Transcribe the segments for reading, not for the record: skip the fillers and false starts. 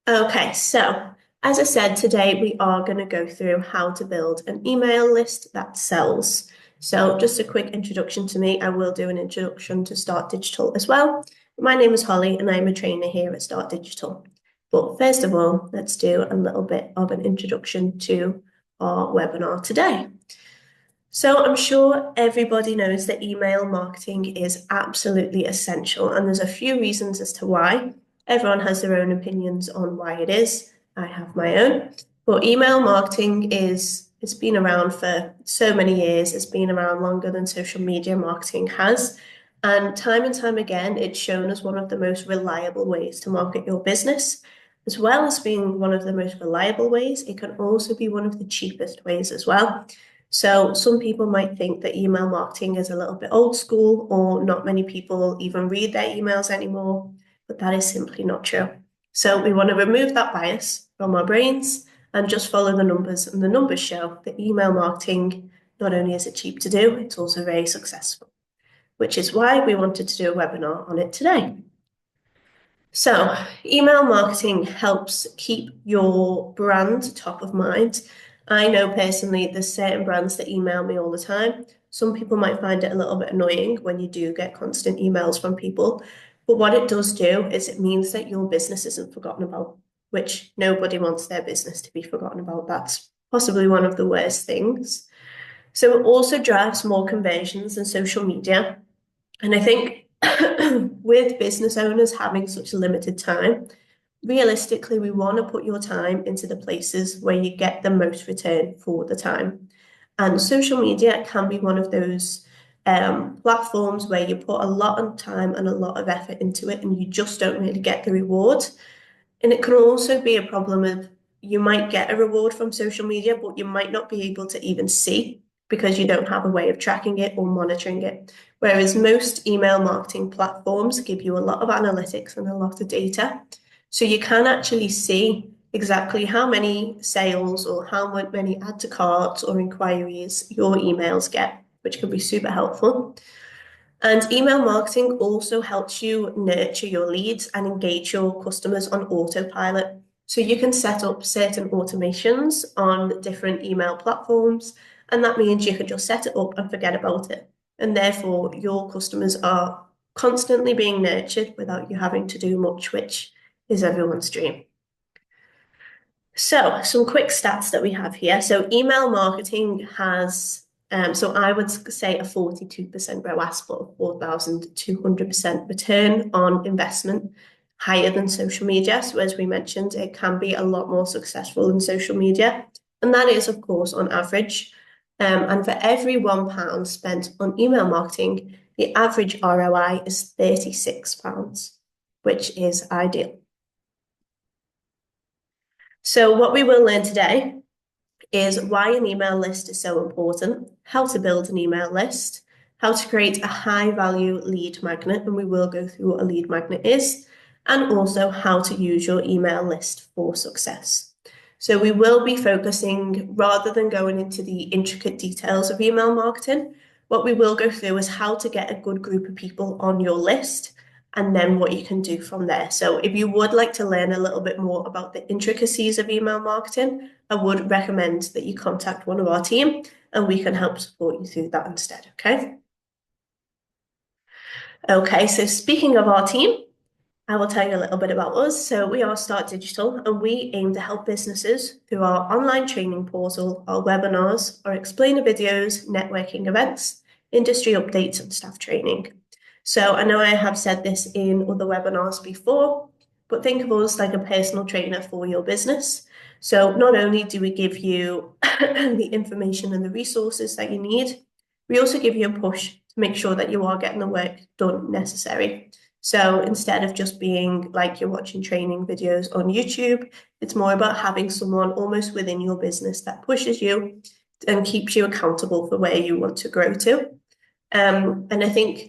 Okay, so as I said, today we are going to go through how to build an email list that sells. So just a quick introduction to me. I will do an introduction to Start Digital as well. My name is Holly and I'm a trainer here at Start Digital. But first of all, let's do a little bit of an introduction to our webinar today. So I'm sure everybody knows that email marketing is absolutely essential, and there's a few reasons as to why. Everyone has their own opinions on why it is. I have my own. But email marketing it's been around for so many years. It's been around longer than social media marketing has. And time again, it's shown as one of the most reliable ways to market your business. As well as being one of the most reliable ways, it can also be one of the cheapest ways as well. So some people might think that email marketing is a little bit old school, or not many people even read their emails anymore, but that is simply not true. So we want to remove that bias from our brains and just follow the numbers, and the numbers show that email marketing, not only is it cheap to do, it's also very successful, which is why we wanted to do a webinar on it today. So email marketing helps keep your brand top of mind. I know personally there's certain brands that email me all the time. Some people might find it a little bit annoying when you do get constant emails from people. But what it does do is it means that your business isn't forgotten about, which nobody wants their business to be forgotten about. That's possibly one of the worst things. So it also drives more conversions than social media. And I think with business owners having such limited time, realistically, we want to put your time into the places where you get the most return for the time. And social media can be one of those platforms where you put a lot of time and a lot of effort into it, and you just don't really get the reward. And it can also be a problem of you might get a reward from social media, but you might not be able to even see because you don't have a way of tracking it or monitoring it. Whereas most email marketing platforms give you a lot of analytics and a lot of data. So you can actually see exactly how many sales or how many add to carts or inquiries your emails get, which can be super helpful. And email marketing also helps you nurture your leads and engage your customers on autopilot. So you can set up certain automations on different email platforms, and that means you can just set it up and forget about it. And therefore, your customers are constantly being nurtured without you having to do much, which is everyone's dream. So some quick stats that we have here. So email marketing has, so I would say a 42% ROAS, but a 4,200% return on investment, higher than social media. So as we mentioned, it can be a lot more successful in social media. And that is, of course, on average. And for every £1 spent on email marketing, the average ROI is £36, which is ideal. So what we will learn today is why an email list is so important, how to build an email list, how to create a high value lead magnet, and we will go through what a lead magnet is, and also how to use your email list for success. So we will be focusing, rather than going into the intricate details of email marketing, what we will go through is how to get a good group of people on your list and then what you can do from there. So if you would like to learn a little bit more about the intricacies of email marketing, I would recommend that you contact one of our team and we can help support you through that instead, okay? Okay, so speaking of our team, I will tell you a little bit about us. So we are Start Digital and we aim to help businesses through our online training portal, our webinars, our explainer videos, networking events, industry updates and staff training. So I know I have said this in other webinars before, but think of us like a personal trainer for your business. So not only do we give you the information and the resources that you need, we also give you a push to make sure that you are getting the work done necessary. So instead of just being like you're watching training videos on YouTube, it's more about having someone almost within your business that pushes you and keeps you accountable for where you want to grow to. And I think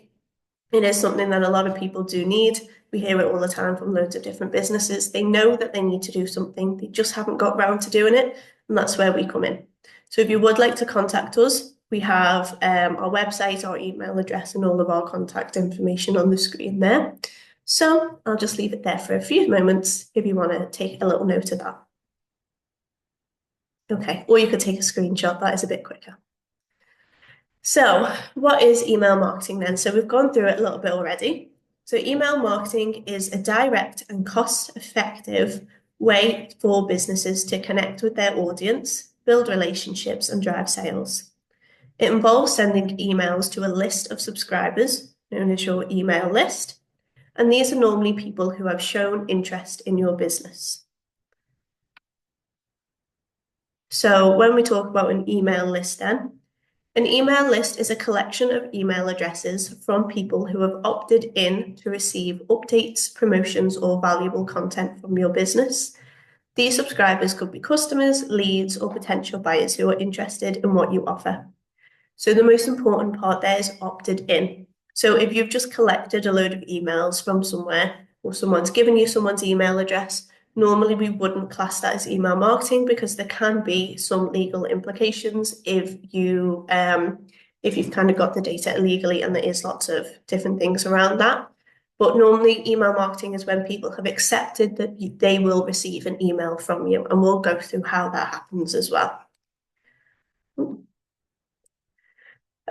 it is something that a lot of people do need. We hear it all the time from loads of different businesses. They know that they need to do something, they just haven't got round to doing it, and that's where we come in. So if you would like to contact us, we have our website, our email address, and all of our contact information on the screen there. So I'll just leave it there for a few moments if you want to take a little note of that. Okay, or you could take a screenshot, that is a bit quicker. So what is email marketing then? So we've gone through it a little bit already. So email marketing is a direct and cost-effective way for businesses to connect with their audience, build relationships, and drive sales. It involves sending emails to a list of subscribers, known as your email list, and these are normally people who have shown interest in your business. So when we talk about an email list then, an email list is a collection of email addresses from people who have opted in to receive updates, promotions, or valuable content from your business. These subscribers could be customers, leads, or potential buyers who are interested in what you offer. So the most important part there is opted in. So if you've just collected a load of emails from somewhere, or someone's given you someone's email address, normally we wouldn't class that as email marketing because there can be some legal implications if you've kind of got the data illegally, and there is lots of different things around that. But normally email marketing is when people have accepted that they will receive an email from you, and we'll go through how that happens as well.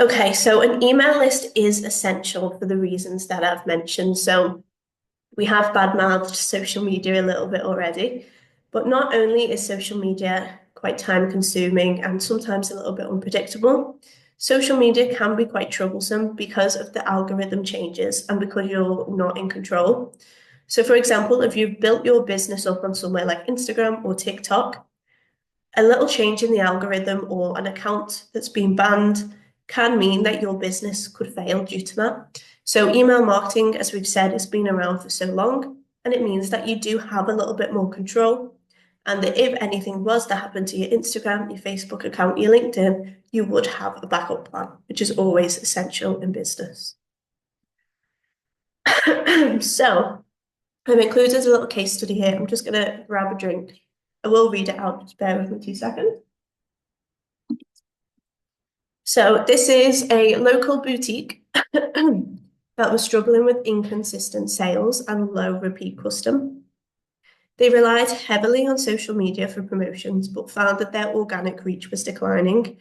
Okay, so an email list is essential for the reasons that I've mentioned. So we have badmouthed social media a little bit already, but not only is social media quite time consuming and sometimes a little bit unpredictable, social media can be quite troublesome because of the algorithm changes and because you're not in control. So for example, if you've built your business up on somewhere like Instagram or TikTok, a little change in the algorithm or an account that's been banned can mean that your business could fail due to that. So email marketing, as we've said, has been around for so long, and it means that you do have a little bit more control, and that if anything was to happen to your Instagram, your Facebook account, your LinkedIn, you would have a backup plan, which is always essential in business. So I've included a little case study here. I'm just going to grab a drink. I will read it out, just bear with me 2 seconds. So this is a local boutique that was struggling with inconsistent sales and low repeat custom. They relied heavily on social media for promotions, but found that their organic reach was declining.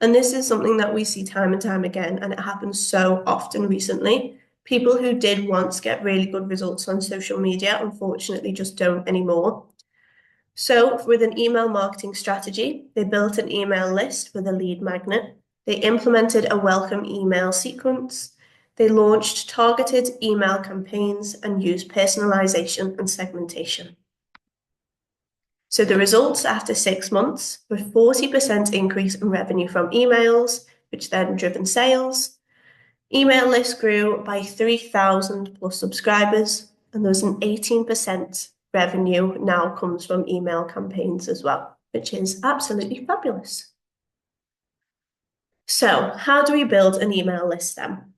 And this is something that we see time and time again, and it happens so often recently. People who did once get really good results on social media, unfortunately, just don't anymore. So with an email marketing strategy, they built an email list with a lead magnet. They implemented a welcome email sequence. They launched targeted email campaigns and used personalization and segmentation. So the results after 6 months were 40% increase in revenue from emails, which then driven sales. Email list grew by 3,000 plus subscribers, and there was an 18% revenue now comes from email campaigns as well, which is absolutely fabulous. So how do we build an email list then?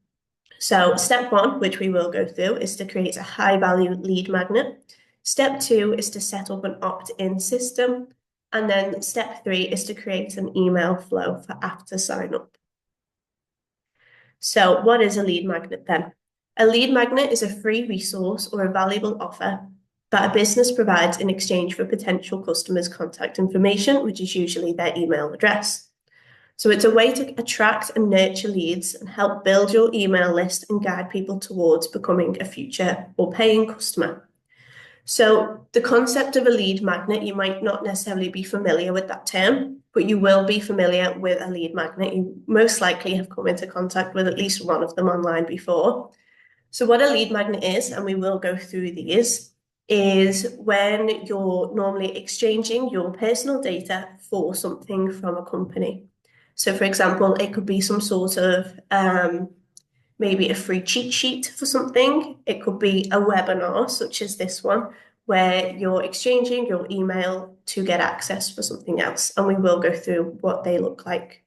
So step 1, which we will go through, is to create a high value lead magnet. Step 2 is to set up an opt-in system. And then step 3 is to create an email flow for after sign up. So what is a lead magnet then? A lead magnet is a free resource or a valuable offer that a business provides in exchange for potential customers' contact information, which is usually their email address. So it's a way to attract and nurture leads and help build your email list and guide people towards becoming a future or paying customer. So the concept of a lead magnet, you might not necessarily be familiar with that term, but you will be familiar with a lead magnet. You most likely have come into contact with at least one of them online before. So what a lead magnet is, and we will go through these, is when you're normally exchanging your personal data for something from a company. So for example, it could be some sort of maybe a free cheat sheet for something. It could be a webinar, such as this one, where you're exchanging your email to get access for something else. And we will go through what they look like.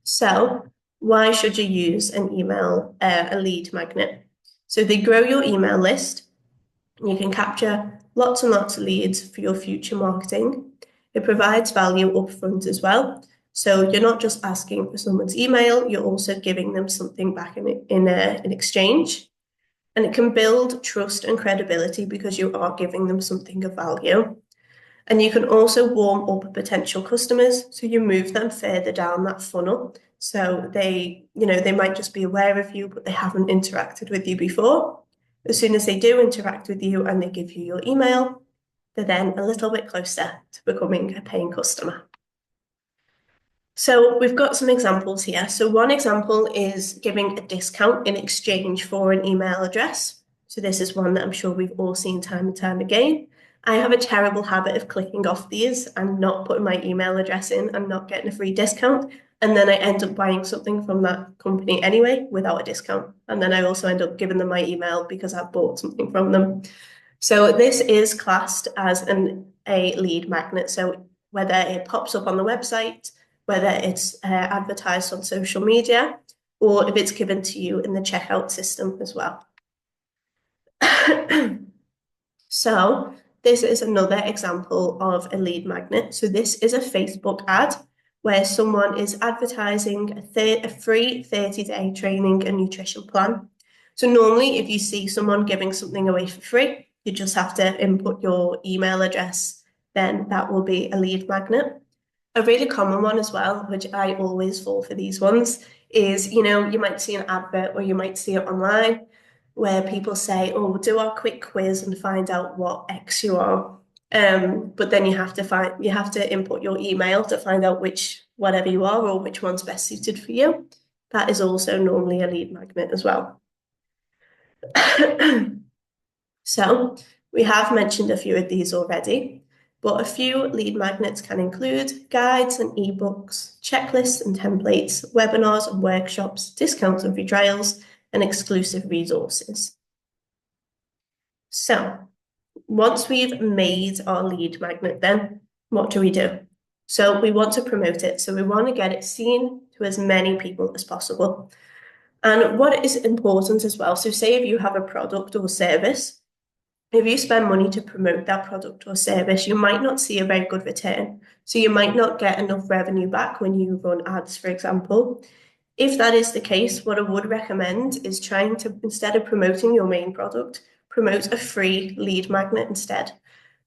So why should you use an email, a lead magnet? So they grow your email list. You can capture lots and lots of leads for your future marketing. It provides value upfront as well. So you're not just asking for someone's email, you're also giving them something back in exchange. And it can build trust and credibility because you are giving them something of value. And you can also warm up potential customers, so you move them further down that funnel. So they might just be aware of you, but they haven't interacted with you before. As soon as they do interact with you and they give you your email, they're then a little bit closer to becoming a paying customer. So we've got some examples here. So one example is giving a discount in exchange for an email address. So this is one that I'm sure we've all seen time and time again. I have a terrible habit of clicking off these and not putting my email address in and not getting a free discount. And then I end up buying something from that company anyway without a discount. And then I also end up giving them my email because I've bought something from them. So this is classed as a lead magnet. So whether it pops up on the website, whether it's advertised on social media, or if it's given to you in the checkout system as well. So this is another example of a lead magnet. So this is a Facebook ad where someone is advertising a free 30-day training and nutrition plan. So normally if you see someone giving something away for free, you just have to input your email address, then that will be a lead magnet. A really common one as well, which I always fall for these ones, is, you might see an advert or you might see it online where people say, oh, we'll do our quick quiz and find out what X you are. But then you have to input your email to find out whatever you are or which one's best suited for you. That is also normally a lead magnet as well. So we have mentioned a few of these already, but a few lead magnets can include guides and ebooks, checklists and templates, webinars and workshops, discounts and free trials, and exclusive resources. So once we've made our lead magnet, then what do we do? So we want to promote it. So we want to get it seen to as many people as possible. And what is important as well, so say if you have a product or service, if you spend money to promote that product or service, you might not see a very good return. So you might not get enough revenue back when you run ads, for example. If that is the case, what I would recommend is trying to, instead of promoting your main product, promote a free lead magnet instead.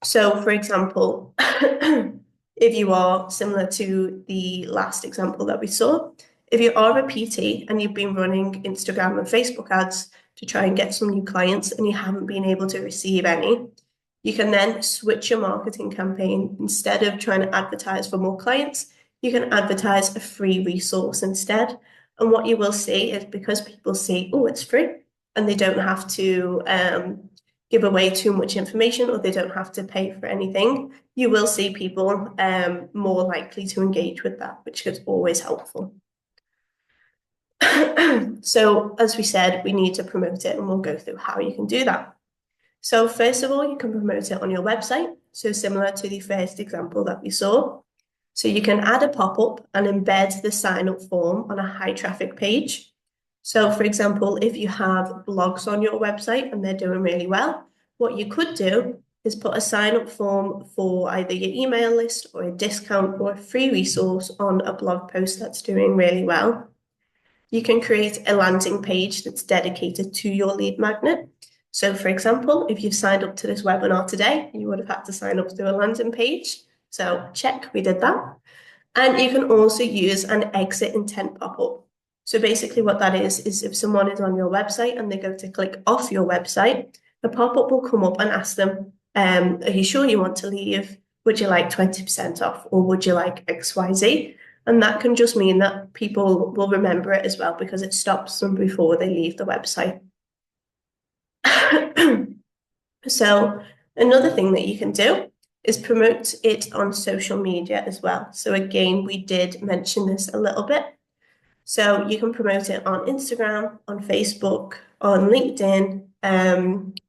So for example, if you are similar to the last example that we saw, if you are a PT and you've been running Instagram and Facebook ads to try and get some new clients and you haven't been able to receive any, you can then switch your marketing campaign. Instead of trying to advertise for more clients, you can advertise a free resource instead. And what you will see is, because people see, oh, it's free, and they don't have to give away too much information or they don't have to pay for anything, you will see people more likely to engage with that, which is always helpful. So as we said, we need to promote it, and we'll go through how you can do that. So first of all, you can promote it on your website. So similar to the first example that we saw. So you can add a pop-up and embed the sign-up form on a high traffic page. So for example, if you have blogs on your website and they're doing really well, what you could do is put a sign-up form for either your email list or a discount or a free resource on a blog post that's doing really well. You can create a landing page that's dedicated to your lead magnet. So for example, if you've signed up to this webinar today, you would have had to sign up to a landing page. So check, we did that. And you can also use an exit intent pop-up. So basically what that is if someone is on your website and they go to click off your website, the pop-up will come up and ask them, are you sure you want to leave? Would you like 20% off, or would you like XYZ? And that can just mean that people will remember it as well, because it stops them before they leave the website. So another thing that you can do is promote it on social media as well. So again, we did mention this a little bit. So you can promote it on Instagram, on Facebook, on LinkedIn,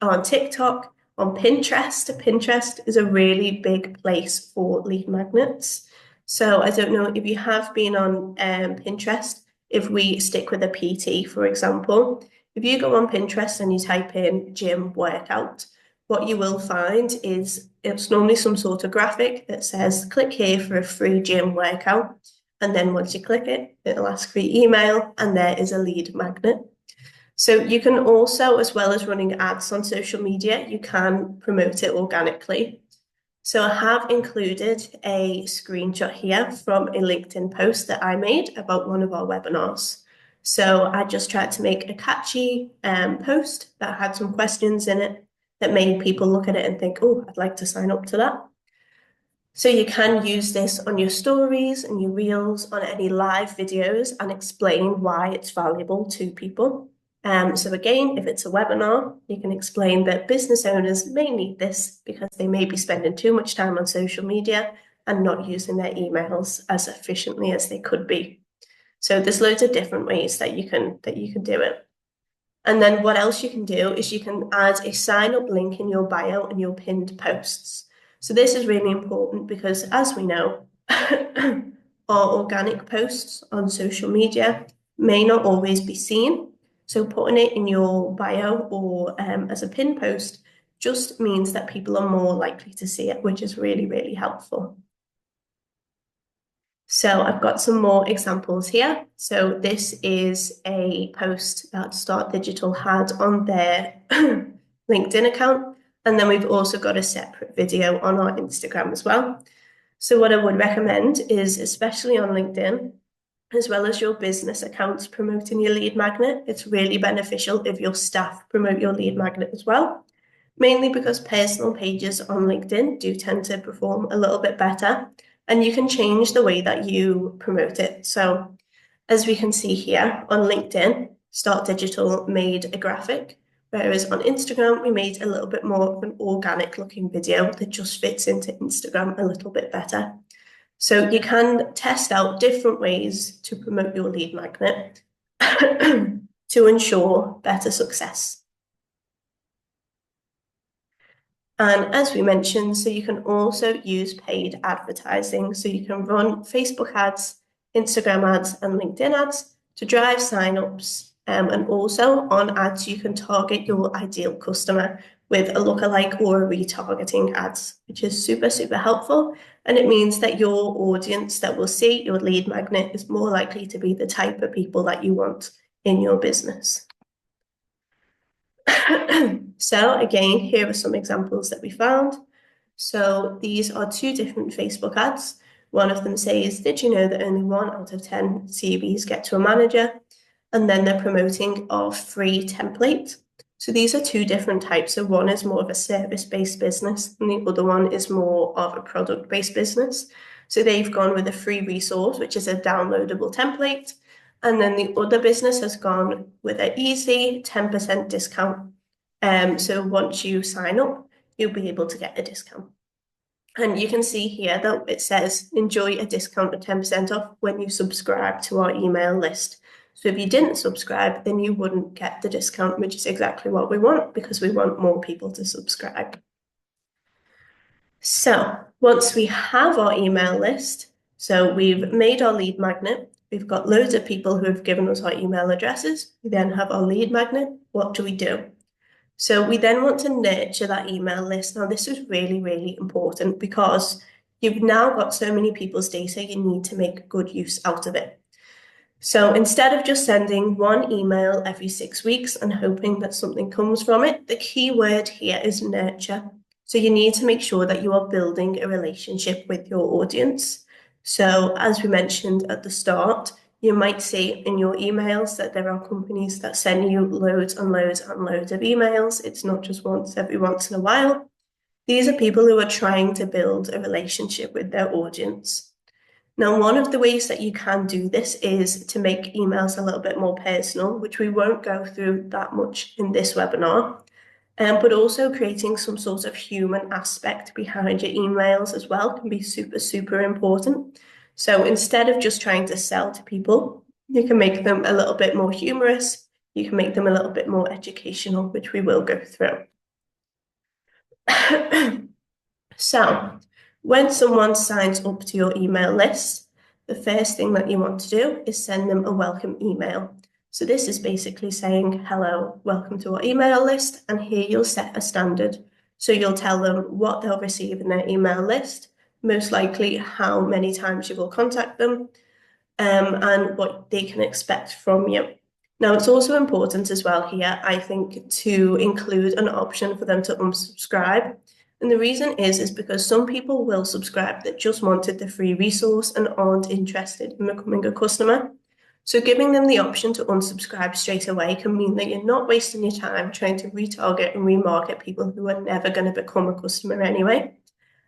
on TikTok, on Pinterest. Pinterest is a really big place for lead magnets. So I don't know if you have been on Pinterest. If we stick with a PT, for example, if you go on Pinterest and you type in gym workout, what you will find is it's normally some sort of graphic that says, click here for a free gym workout. And then once you click it, it'll ask for your email, and there is a lead magnet. So you can also, as well as running ads on social media, you can promote it organically. So I have included a screenshot here from a LinkedIn post that I made about one of our webinars. So I just tried to make a catchy post that had some questions in it that made people look at it and think, oh, I'd like to sign up to that. So you can use this on your stories and your reels, on any live videos, and explain why it's valuable to people. So again, if it's a webinar, you can explain that business owners may need this because they may be spending too much time on social media and not using their emails as efficiently as they could be. So there's loads of different ways that you can do it. And then what else you can do is you can add a sign up link in your bio and your pinned posts. So this is really important because, as we know, our organic posts on social media may not always be seen. So putting it in your bio or as a pin post just means that people are more likely to see it, which is really, really helpful. So I've got some more examples here. So this is a post that Start Digital had on their LinkedIn account. And then we've also got a separate video on our Instagram as well. So what I would recommend is, especially on LinkedIn, as well as your business accounts promoting your lead magnet, it's really beneficial if your staff promote your lead magnet as well. Mainly because personal pages on LinkedIn do tend to perform a little bit better, and you can change the way that you promote it. So as we can see here on LinkedIn, Start Digital made a graphic, whereas on Instagram, we made a little bit more of an organic looking video that just fits into Instagram a little bit better. So you can test out different ways to promote your lead magnet to ensure better success. And as we mentioned, so you can also use paid advertising. So you can run Facebook ads, Instagram ads, and LinkedIn ads to drive signups. And also on ads, you can target your ideal customer with a lookalike or a retargeting ads, which is super, super helpful. And it means that your audience that will see your lead magnet is more likely to be the type of people that you want in your business. So again, here are some examples that we found. So these are two different Facebook ads. One of them says, did you know that only 1 out of 10 CVs get to a manager? And then they're promoting our free template. So these are two different types. So one is more of a service-based business, and the other one is more of a product-based business. So they've gone with a free resource, which is a downloadable template. And then the other business has gone with an easy 10% discount. So once you sign up, you'll be able to get a discount. And you can see here that it says enjoy a discount of 10% off when you subscribe to our email list. So if you didn't subscribe, then you wouldn't get the discount, which is exactly what we want because we want more people to subscribe. So once we have our email list, so we've made our lead magnet, we've got loads of people who have given us our email addresses. We then have our lead magnet. What do we do? So we then want to nurture that email list. Now, this is really, really important because you've now got so many people's data, you need to make good use out of it. So instead of just sending one email every 6 weeks and hoping that something comes from it, the key word here is nurture. So you need to make sure that you are building a relationship with your audience. So as we mentioned at the start, you might see in your emails that there are companies that send you loads and loads and loads of emails. It's not just every once in a while. These are people who are trying to build a relationship with their audience. Now, one of the ways that you can do this is to make emails a little bit more personal, which we won't go through that much in this webinar, but also creating some sort of human aspect behind your emails as well can be super, super important. So instead of just trying to sell to people, you can make them a little bit more humorous. You can make them a little bit more educational, which we will go through. So when someone signs up to your email list, the first thing that you want to do is send them a welcome email. So this is basically saying, hello, welcome to our email list, and here you'll set a standard. So you'll tell them what they'll receive in their email list, most likely how many times you will contact them, and what they can expect from you. Now, it's also important as well here, I think, to include an option for them to unsubscribe. And the reason is because some people will subscribe that just wanted the free resource and aren't interested in becoming a customer. So giving them the option to unsubscribe straight away can mean that you're not wasting your time trying to retarget and remarket people who are never going to become a customer anyway.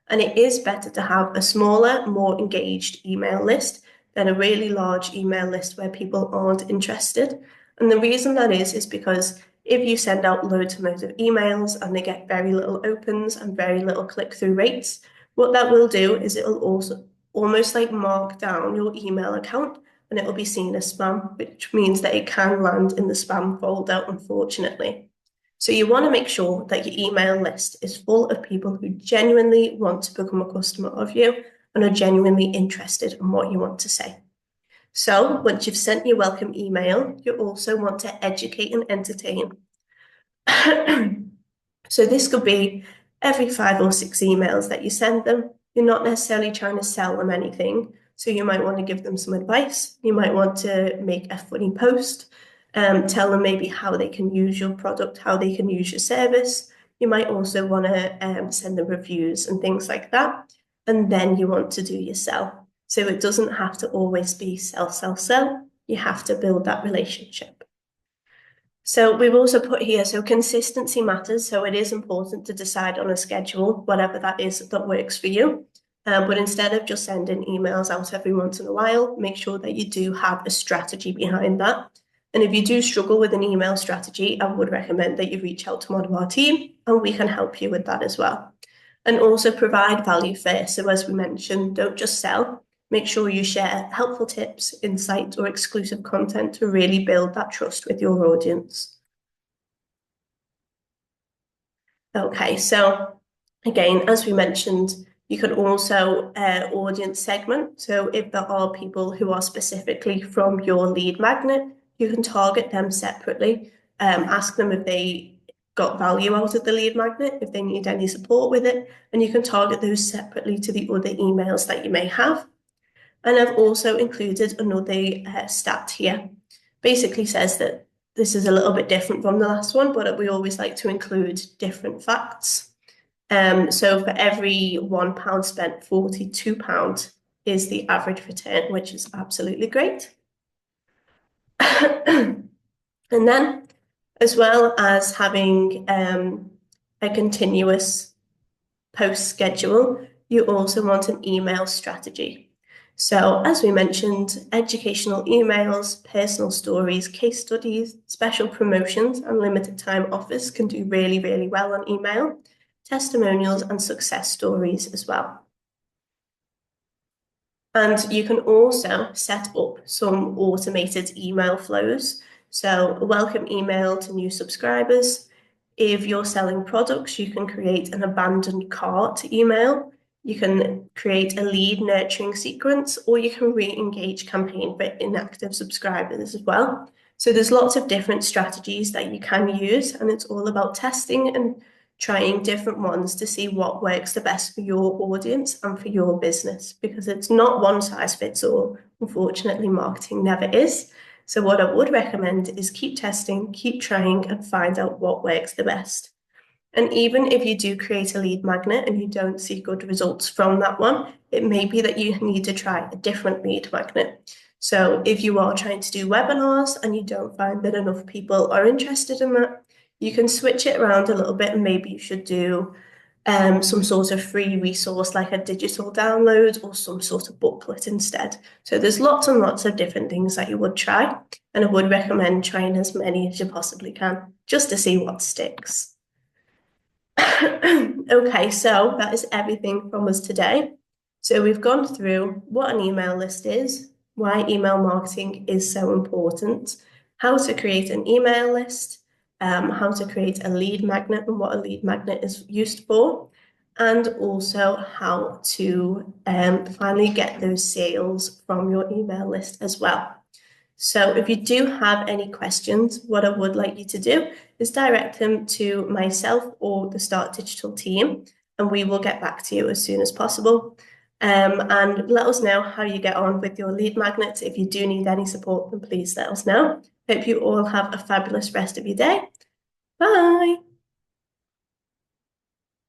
And it is better to have a smaller, more engaged email list than a really large email list where people aren't interested. And the reason that is because if you send out loads and loads of emails and they get very little opens and very little click-through rates, what that will do is it'll also almost like mark down your email account and it'll be seen as spam, which means that it can land in the spam folder, unfortunately. So you want to make sure that your email list is full of people who genuinely want to become a customer of you and are genuinely interested in what you want to say. So once you've sent your welcome email, you also want to educate and entertain. So this could be every 5 or 6 emails that you send them. You're not necessarily trying to sell them anything. So you might want to give them some advice. You might want to make a funny post, tell them maybe how they can use your product, how they can use your service. You might also want to send them reviews and things like that. And then you want to do your sell. So it doesn't have to always be sell, sell, sell. You have to build that relationship. So we've also put here, so consistency matters. So it is important to decide on a schedule, whatever that is that works for you. But instead of just sending emails out every once in a while, make sure that you do have a strategy behind that. And if you do struggle with an email strategy, I would recommend that you reach out to one of our team and we can help you with that as well. And also provide value first. So as we mentioned, don't just sell. Make sure you share helpful tips, insights, or exclusive content to really build that trust with your audience. Okay, so again, as we mentioned, you can also audience segment. So if there are people who are specifically from your lead magnet, you can target them separately, ask them if they got value out of the lead magnet, if they need any support with it, and you can target those separately to the other emails that you may have. And I've also included another stat here. Basically says that this is a little bit different from the last one, but we always like to include different facts. So for every £1 spent, £42 is the average return, which is absolutely great. And then, as well as having a continuous post schedule, you also want an email strategy. So as we mentioned, educational emails, personal stories, case studies, special promotions, and limited time offers can do really, really well on email, testimonials and success stories as well. And you can also set up some automated email flows. So a welcome email to new subscribers. If you're selling products, you can create an abandoned cart email. You can create a lead nurturing sequence, or you can re-engage campaign for inactive subscribers as well. So there's lots of different strategies that you can use, and it's all about testing and trying different ones to see what works the best for your audience and for your business, because it's not one size fits all. Unfortunately, marketing never is. So what I would recommend is keep testing, keep trying, and find out what works the best. And even if you do create a lead magnet and you don't see good results from that one, it may be that you need to try a different lead magnet. So if you are trying to do webinars and you don't find that enough people are interested in that, you can switch it around a little bit and maybe you should do some sort of free resource like a digital download or some sort of booklet instead. So there's lots and lots of different things that you would try, and I would recommend trying as many as you possibly can just to see what sticks. Okay, so that is everything from us today. So we've gone through what an email list is, why email marketing is so important, how to create an email list, how to create a lead magnet and what a lead magnet is used for, and also how to finally get those sales from your email list as well. So if you do have any questions, what I would like you to do is direct them to myself or the Start Digital team, and we will get back to you as soon as possible. And let us know how you get on with your lead magnets. If you do need any support, then please let us know. Hope you all have a fabulous rest of your day. Bye.